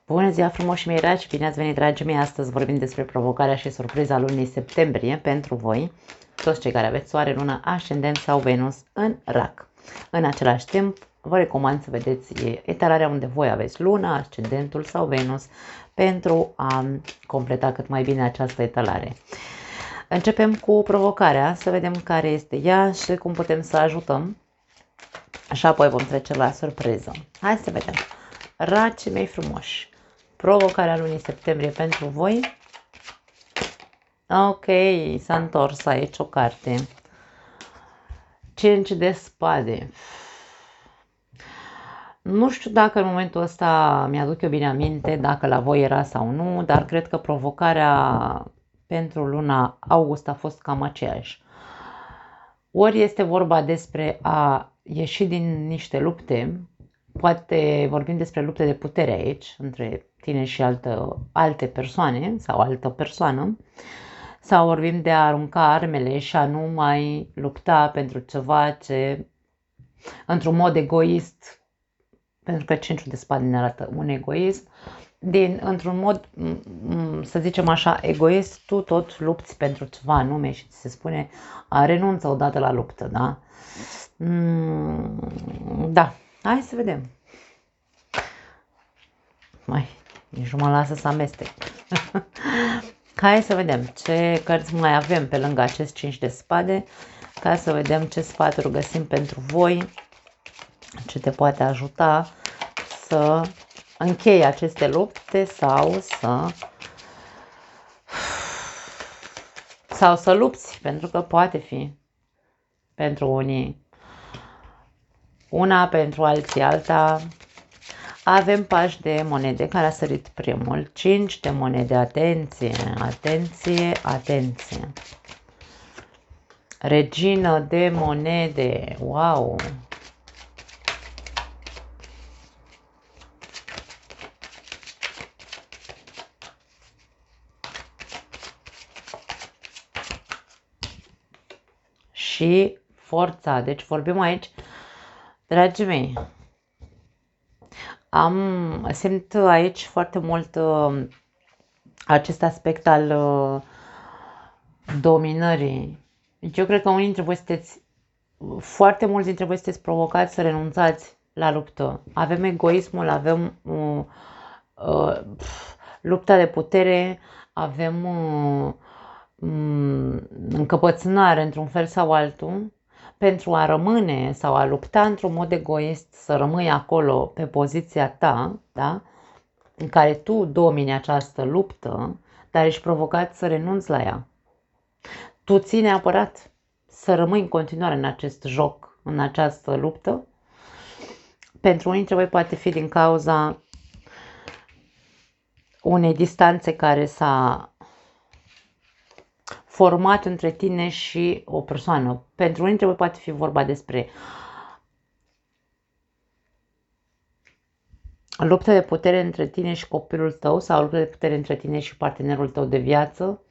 Bună ziua frumoși mei dragi, bine ați venit dragii mei, astăzi vorbim despre provocarea și surpriza lunii septembrie pentru voi, toți cei care aveți soare, lună, ascendent sau Venus în rac. În același timp, vă recomand să vedeți etalarea unde voi aveți luna, ascendentul sau Venus pentru a completa cât mai bine această etalare. Începem cu provocarea, să vedem care este ea și cum putem să ajutăm și apoi vom trece la surpriză. Hai să vedem. Racii mei frumoși, provocarea lunii septembrie pentru voi. Ok, s-a întors aici o carte. 5 de spade. Nu știu dacă în momentul ăsta mi-aduc eu bine aminte dacă la voi era sau nu, dar cred că provocarea pentru luna august a fost cam aceeași. Ori este vorba despre a ieși din niște lupte, poate vorbim despre lupte de putere aici, între tine și alte persoane sau altă persoană, sau vorbim de a arunca armele și a nu mai lupta pentru ceva ce, într-un mod egoist, pentru că 5 de spade ne arată un egoist, într-un mod, să zicem așa, egoist, tu tot lupți pentru ceva anume și ți se spune renunță odată la luptă, da? Da, hai să vedem. Nici nu mă lasă să amestec. Hai să vedem ce cărți mai avem pe lângă acest 5 de spade, ca să vedem ce sfaturi găsim pentru voi, ce te poate ajuta să închei aceste lupte sau să lupți, pentru că poate fi pentru unii una, pentru alții alta. Avem pași de monede, care a sărit primul, 5 de monede, atenție, atenție, atenție. Regină de monede, wow! Și forța, deci vorbim aici, dragii mei, simt aici foarte mult acest aspect al dominării. Deci eu cred că unii dintre voi foarte mulți dintre voi sunteți provocați să renunțați la luptă. Avem egoismul, avem lupta de putere, avem încăpățânare într-un fel sau altul, pentru a rămâne sau a lupta într-un mod egoist, să rămâi acolo pe poziția ta, da? În care tu domini această luptă, dar ești provocat să renunți la ea. Tu ții neapărat să rămâi în continuare în acest joc, în această luptă. Pentru unii dintre voi poate fi din cauza unei distanțe care s-a format între tine și o persoană. Pentru unii dintre voi poate fi vorba despre luptă de putere între tine și copilul tău sau luptă de putere între tine și partenerul tău de viață,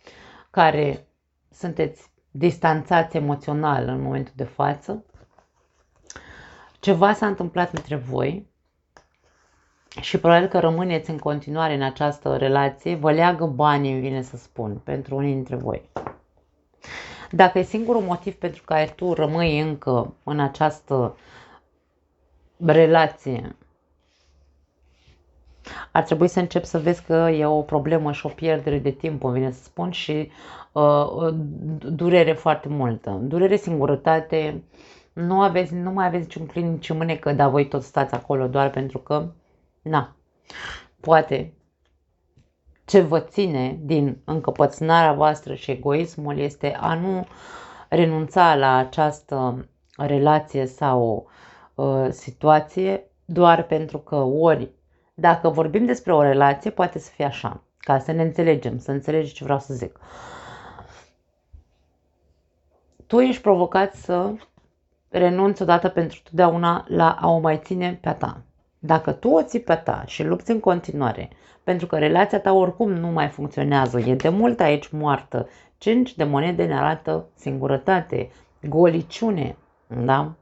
care sunteți distanțați emoțional în momentul de față. Ceva s-a întâmplat între voi și probabil că rămâneți în continuare în această relație. Vă leagă banii, îmi vine să spun, pentru unii dintre voi. Dacă e singurul motiv pentru care tu rămâi încă în această relație, ar trebui să începi să vezi că e o problemă și o pierdere de timp, îmi vine să spun, și durere foarte multă. Durere, singurătate, nu mai aveți niciun clin, nici mânecă, dar voi tot stați acolo doar pentru că, poate ce vă ține din încăpățânarea voastră și egoismul este a nu renunța la această relație sau situație doar pentru că ori, dacă vorbim despre o relație, poate să fie așa, ca să ne înțelegem, să înțelegi ce vreau să zic. Tu ești provocat să renunți odată pentru totdeauna la a o mai ține pe a ta. Dacă tu o ții pe ta și lupți în continuare, pentru că relația ta oricum nu mai funcționează, e de mult aici moartă, 5 de monede ne arată singurătate, goliciune, da?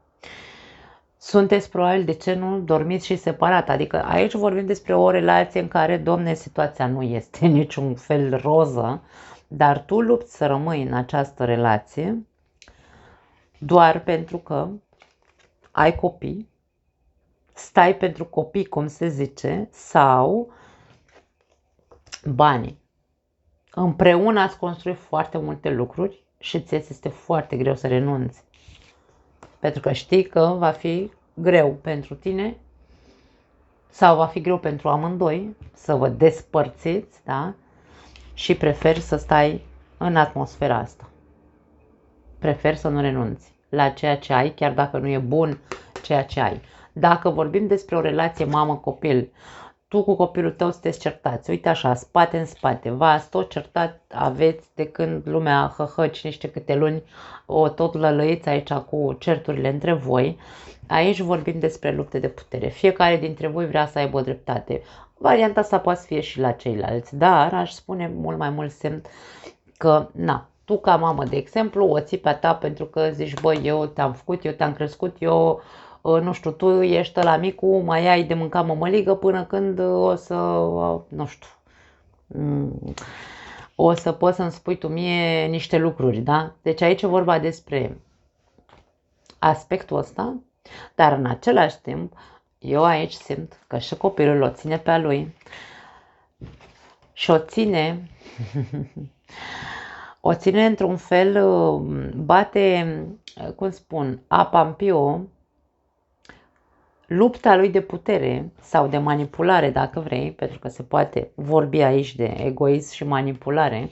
Sunteți probabil, de ce nu, dormiți și separat. Adică aici vorbim despre o relație în care, domne, situația nu este niciun fel roză, dar tu lupți să rămâi în această relație doar pentru că ai copii, stai pentru copii, cum se zice, sau banii. Împreună ați construit foarte multe lucruri și ți este foarte greu să renunți. Pentru că știi că va fi greu pentru tine sau va fi greu pentru amândoi să vă despărțiți, da? Și preferi să stai în atmosfera asta. Preferi să nu renunți la ceea ce ai, chiar dacă nu e bun ceea ce ai. Dacă vorbim despre o relație mamă-copil, tu cu copilul tău sunteți certați, uite așa, spate în spate, v-ați tot certat, aveți de când lumea cine știe câte luni, o tot lălăiți aici cu certurile între voi. Aici vorbim despre lupte de putere. Fiecare dintre voi vrea să aibă o dreptate. Varianta asta poate fi și la ceilalți, dar aș spune mult mai mult semn că, na, tu ca mamă, de exemplu, o ții pe ta pentru că zici, băi, eu te-am făcut, eu te-am crescut, eu, nu știu, tu ești la micu, mai ai de mâncat mămăligă până când o să, nu știu, o să poți să-mi spui tu mie niște lucruri, da? Deci aici e vorba despre aspectul ăsta, dar în același timp, eu aici simt că și copilul o ține pe a lui și o ține, o ține într-un fel, bate, cum spun, apa în pio, lupta lui de putere sau de manipulare, dacă vrei, pentru că se poate vorbi aici de egoism și manipulare,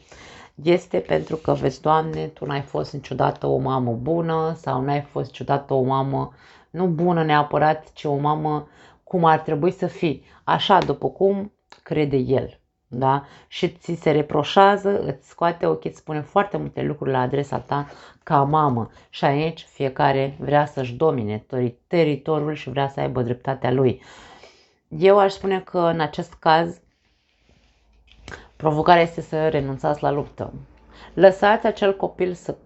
este pentru că, vezi, Doamne, tu n-ai fost niciodată o mamă bună sau n-ai fost niciodată o mamă, nu bună neapărat, ci o mamă cum ar trebui să fii, așa după cum crede el. Da? Și ți se reproșează, îți scoate ochii, îți spune foarte multe lucruri la adresa ta ca mamă. Și aici fiecare vrea să-și domine teritoriul și vrea să aibă dreptatea lui. Eu aș spune că în acest caz provocarea este să renunțați la luptă. Lăsați acel copil să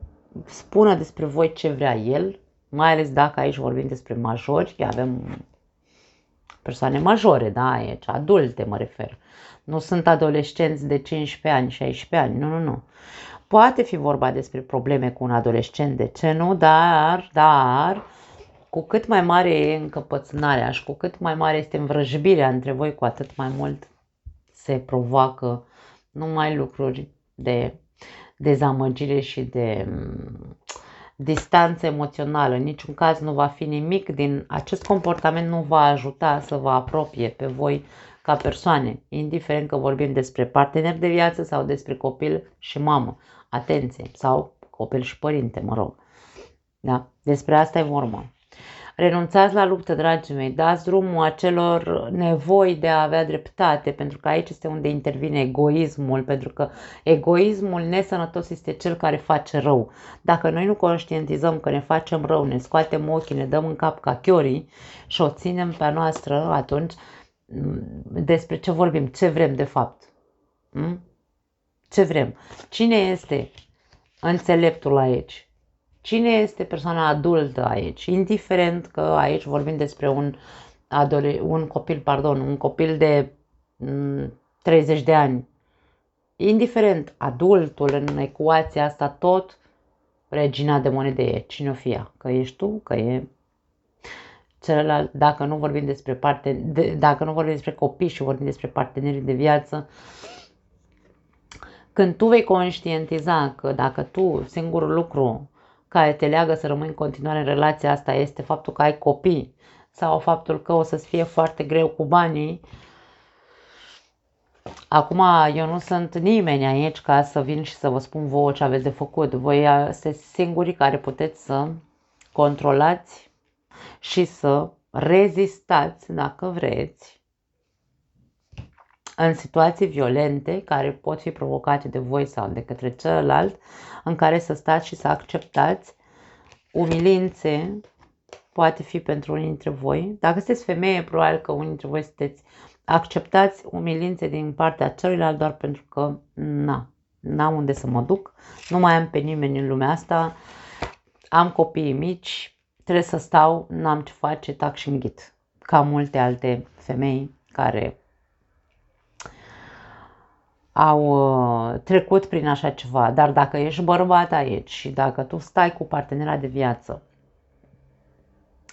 spună despre voi ce vrea el, mai ales dacă aici vorbim despre majori, avem persoane majore, da, aici, adulte mă refer. Nu sunt adolescenți de 15 ani, 16 ani, nu. Poate fi vorba despre probleme cu un adolescent, de ce nu, dar cu cât mai mare e încăpățânarea și cu cât mai mare este învrăjbirea între voi, cu atât mai mult se provoacă numai lucruri de dezamăgire și de distanță emoțională. În niciun caz nu va fi nimic din acest comportament, nu va ajuta să vă apropie pe voi ca persoane, indiferent că vorbim despre partener de viață sau despre copil și mamă. Atenție, sau copil și părinte, mă rog. Da? Despre asta e vorba. Renunțați la luptă, dragii mei, dați drumul acelor nevoi de a avea dreptate, pentru că aici este unde intervine egoismul, pentru că egoismul nesănătos este cel care face rău. Dacă noi nu conștientizăm că ne facem rău, ne scoatem ochii, ne dăm în cap ca chiorii și o ținem pe a noastră, atunci despre ce vorbim, ce vrem de fapt? Ce vrem? Cine este înțeleptul aici? Cine este persoana adultă aici? Indiferent că aici vorbim despre un copil de 30 de ani. Indiferent, adultul în ecuația asta tot regina de monede e. Cine o fie? Că ești tu, că e celălalt, dacă nu vorbim despre copii și vorbim despre partenerii de viață, când tu vei conștientiza că dacă tu, singurul lucru care te leagă să rămâi în continuare în relația asta este faptul că ai copii sau faptul că o să-ți fie foarte greu cu banii, acum eu nu sunt nimeni aici ca să vin și să vă spun vouă ce aveți de făcut. Voi sunteți singurii care puteți să controlați și să rezistați, dacă vreți, în situații violente care pot fi provocate de voi sau de către celălalt, în care să stați și să acceptați umilințe, poate fi pentru unii dintre voi. Dacă sunteți femeie, probabil că unii dintre voi acceptați umilințe din partea celuilalt doar pentru că n-am unde să mă duc, nu mai am pe nimeni în lumea asta, am copii mici, trebuie să stau, n-am ce face, tac și înghit. Ca multe alte femei care au trecut prin așa ceva. Dar dacă ești bărbat aici și dacă tu stai cu partenera de viață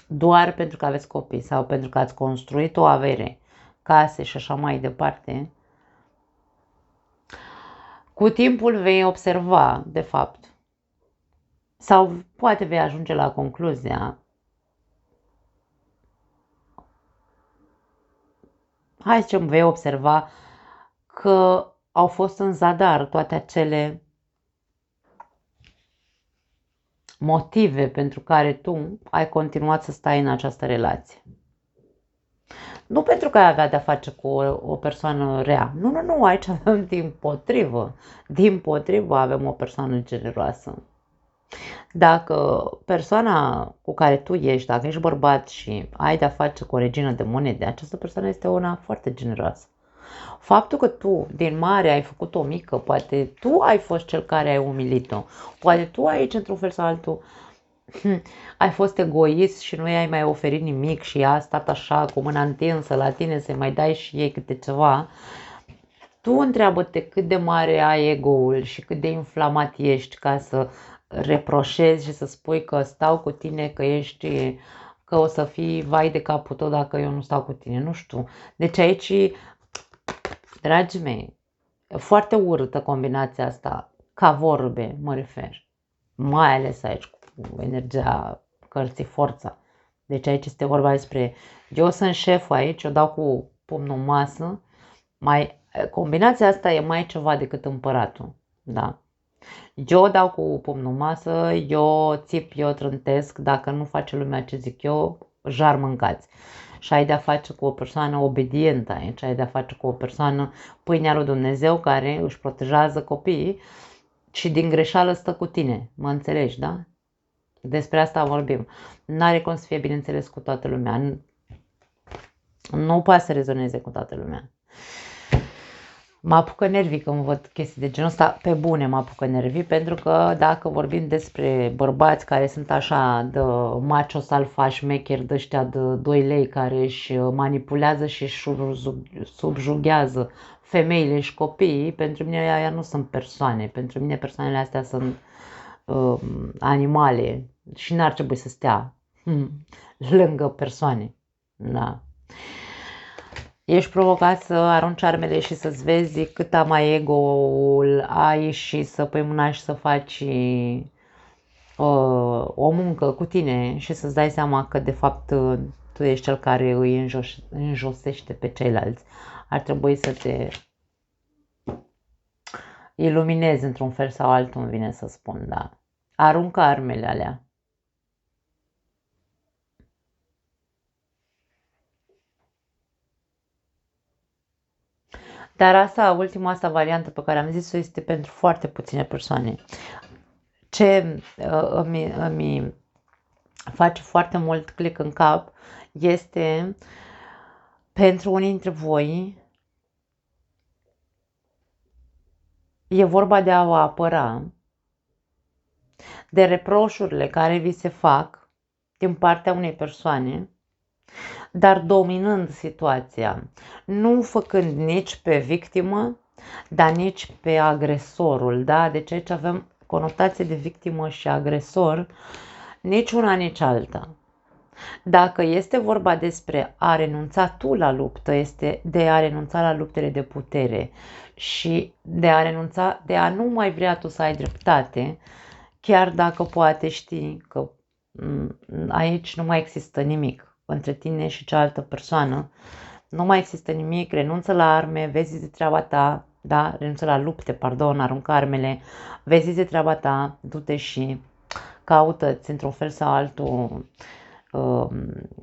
doar pentru că aveți copii sau pentru că ați construit o avere, case și așa mai departe, cu timpul vei observa, de fapt, sau poate vei ajunge la concluzia, hai să zicem, vei observa că au fost în zadar toate acele motive pentru care tu ai continuat să stai în această relație. Nu pentru că ai avea de-a face cu o persoană rea. Nu, aici avem din potrivă. Din potrivă avem o persoană generoasă. Dacă persoana cu care tu ești, dacă ești bărbat și ai de-a face cu o regină de monede, această persoană este una foarte generoasă. Faptul că tu, din mare, ai făcut o mică, poate tu ai fost cel care ai umilit-o, poate tu aici, într-un fel sau altul, ai fost egoist și nu i-ai mai oferit nimic și ea a stat așa cu mâna întinsă la tine să-i mai dai și ei câte ceva, tu întreabă-te cât de mare ai ego-ul și cât de inflamat ești ca să reproșezi și să spui că stau cu tine, că o să fii vai de capul tău dacă eu nu stau cu tine, nu știu. Deci aici, dragii mei, e foarte urâtă combinația asta, ca vorbe mă refer, mai ales aici cu energia cărții Forța. Deci aici este vorba despre, eu sunt șeful aici, eu dau cu pumnul în masă, combinația asta e mai ceva decât împăratul, da. Eu dau cu pumnul în masă, eu țip, eu trântesc, dacă nu face lumea ce zic eu, jar mâncați. Și ai de-a face cu o persoană obedientă aici, ai de-a face cu o persoană pâinea lui Dumnezeu care își protejează copiii și din greșeală stă cu tine, mă înțelegi, da? Despre asta vorbim. N-are cum să fie bineînțeles cu toată lumea. Nu poate să rezoneze cu toată lumea. Mă apucă nervii când văd chestii de genul ăsta, pe bune mă apucă nervii, pentru că dacă vorbim despre bărbați care sunt așa de machos alfa șmecheri de ăștia de 2 lei care își manipulează și își subjughează femeile și copiii, pentru mine aia nu sunt persoane, pentru mine persoanele astea sunt animale și n-ar trebui să stea lângă persoane. Da. Ești provocat să arunci armele și să-ți vezi cât mai ego-ul ai și să pui mâna și să faci o muncă cu tine și să-ți dai seama că de fapt tu ești cel care îi înjosește pe ceilalți. Ar trebui să te iluminezi într-un fel sau altul, îmi vine să spun, da. Aruncă armele alea. Dar ultima variantă pe care am zis-o este pentru foarte puține persoane. Ce îmi face foarte mult click în cap este pentru unii dintre voi e vorba de a vă apăra de reproșurile care vi se fac din partea unei persoane, dar dominând situația, nu făcând nici pe victimă, dar nici pe agresorul, da? Deci aici avem conotație de victimă și agresor, nici una, nici alta. Dacă este vorba despre a renunța tu la luptă, este de a renunța la luptele de putere și de a renunța, de a nu mai vrea tu să ai dreptate, chiar dacă poate știi că aici nu mai există nimic între tine și cealaltă persoană, nu mai există nimic, renunță la arme, vezi de treaba ta, da? Renunță la lupte, pardon, aruncă armele, vezi de treaba ta, du-te și caută-ți într-un fel sau altul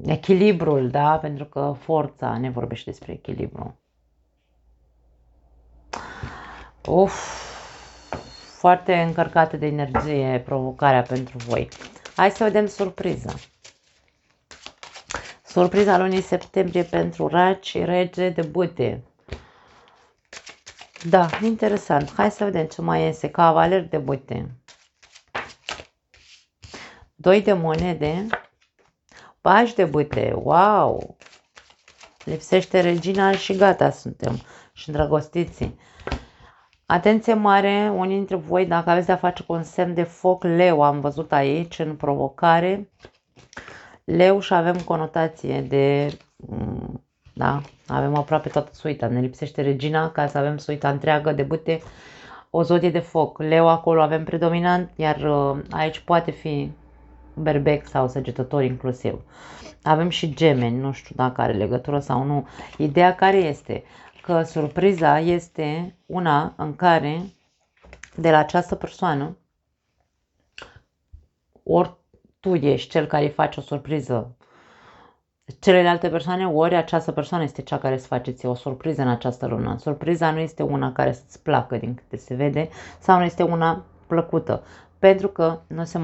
echilibrul, da? Pentru că forța ne vorbește despre echilibru. Foarte încărcată de energie provocarea pentru voi. Hai să vedem surpriza. Surpriza lunii septembrie pentru raci, rege de bâte. Da, interesant. Hai să vedem ce mai iese. Cavaler de bâte. 2 de monede Pași de bâte, wow! Lipsește regina și gata suntem. Și îndrăgostiții. Atenție mare, unii dintre voi, dacă aveți de-a face cu un semn de foc, leu, am văzut aici, în provocare. Leu și avem conotație de, da, avem aproape toată suita. Ne lipsește regina ca să avem suita întreagă de bâte, o zodie de foc. Leu acolo avem predominant, iar aici poate fi berbec sau săgetător inclusiv. Avem și gemeni, nu știu dacă are legătură sau nu. Ideea care este? Că surpriza este una în care de la această persoană ori tu ești cel care îi face o surpriză celelalte persoane, ori această persoană este cea care îți face ție o surpriză în această lună. Surpriza nu este una care să-ți placă din câte se vede sau nu este una plăcută, pentru că nu se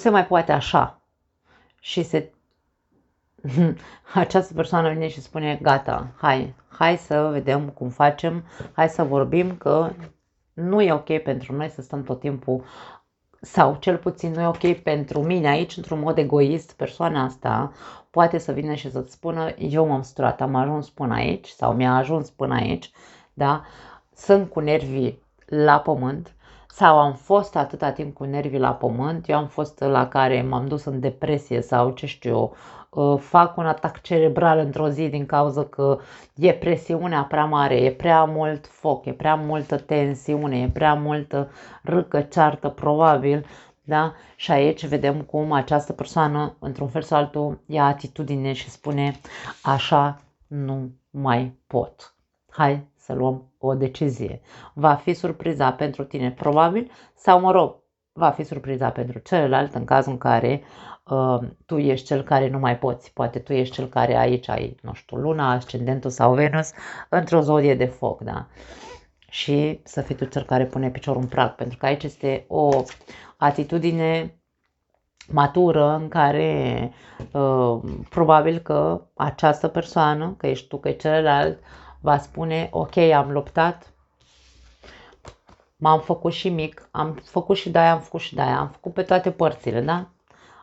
mai poate așa. Și această persoană vine și spune gata, hai să vedem cum facem, hai să vorbim că nu e ok pentru noi să stăm tot timpul, sau cel puțin nu e ok pentru mine aici, într-un mod egoist. Persoana asta poate să vină și să-ți spună eu m-am săturat, am ajuns până aici sau mi-a ajuns până aici, da? Sunt cu nervii la pământ sau am fost atâta timp cu nervii la pământ, eu am fost la care m-am dus în depresie sau ce știu eu, fac un atac cerebral într-o zi din cauza că e presiunea prea mare, e prea mult foc, e prea multă tensiune, e prea multă râcă, ceartă, probabil, da? Și aici vedem cum această persoană, într-un fel sau altul, ia atitudine și spune așa nu mai pot. Hai să luăm o decizie. Va fi surpriza pentru tine, probabil, sau mă rog, va fi surpriza pentru celălalt în cazul în care tu ești cel care nu mai poți. Poate tu ești cel care aici ai, nu știu, Luna, Ascendentul sau Venus într-o zodie de foc, da? Și să fii tu cel care pune piciorul în prag, pentru că aici este o atitudine matură în care probabil că această persoană, că ești tu, că e celălalt, va spune ok, am luptat, m-am făcut și mic, am făcut și de-aia, am făcut și de-aia, am făcut pe toate părțile, da?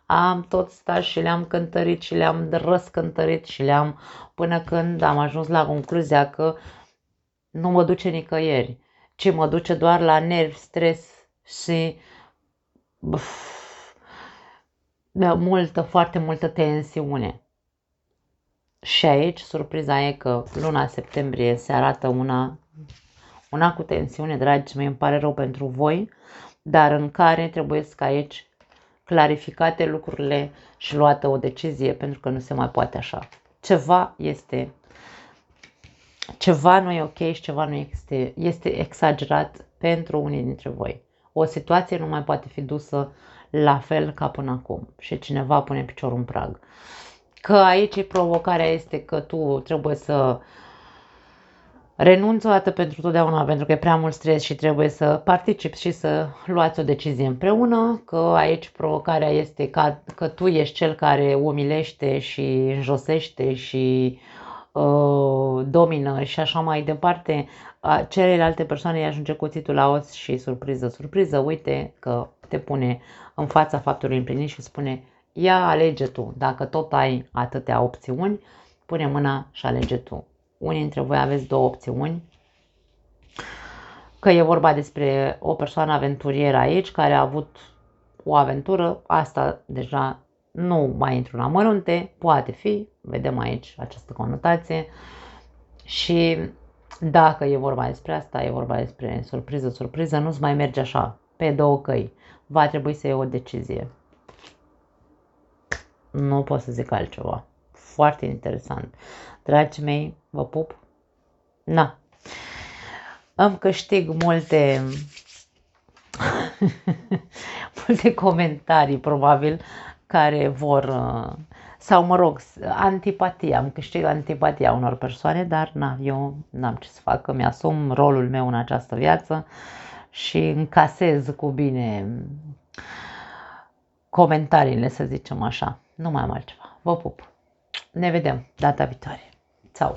Am tot stat și le-am cântărit și le-am răscântărit și le-am, până când am ajuns la concluzia că nu mă duce nicăieri, ci mă duce doar la nervi, stres și foarte multă tensiune. Și aici surpriza e că luna septembrie se arată una cu tensiune, dragii mei, îmi pare rău pentru voi, dar în care trebuie să aici clarificate lucrurile și luată o decizie, pentru că nu se mai poate așa. Ceva nu e ok și ceva nu este exagerat pentru unii dintre voi. O situație nu mai poate fi dusă la fel ca până acum și cineva pune piciorul în prag. Că aici provocarea este că tu trebuie să renunți o dată pentru totdeauna, pentru că e prea mult stres și trebuie să participi și să luați o decizie împreună, că aici provocarea este că tu ești cel care umilește și înjosește și domină și așa mai departe, celelalte persoane îi ajunge cuțitul la os și surpriză, uite că te pune în fața faptului împlinit și spune ia alege tu, dacă tot ai atâtea opțiuni, pune mâna și alege tu. Unii dintre voi aveți două opțiuni, că e vorba despre o persoană aventurieră aici care a avut o aventură, asta deja nu mai intru în amănunte, poate fi, vedem aici această conotație și dacă e vorba despre asta, e vorba despre surpriză, nu-ți mai merge așa, pe două căi, va trebui să iei o decizie. Nu pot să zic altceva. Foarte interesant. Dragii mei, vă pup. Na. Îmi câștig multe multe comentarii, probabil, care vor, sau mă rog, antipatia. Îmi câștig antipatia unor persoane, dar na, eu n-am ce să fac, că mi-asum rolul meu în această viață și încasez cu bine comentariile, să zicem așa. Nu mai am altceva. Vă pup. Ne vedem data viitoare. Ciao.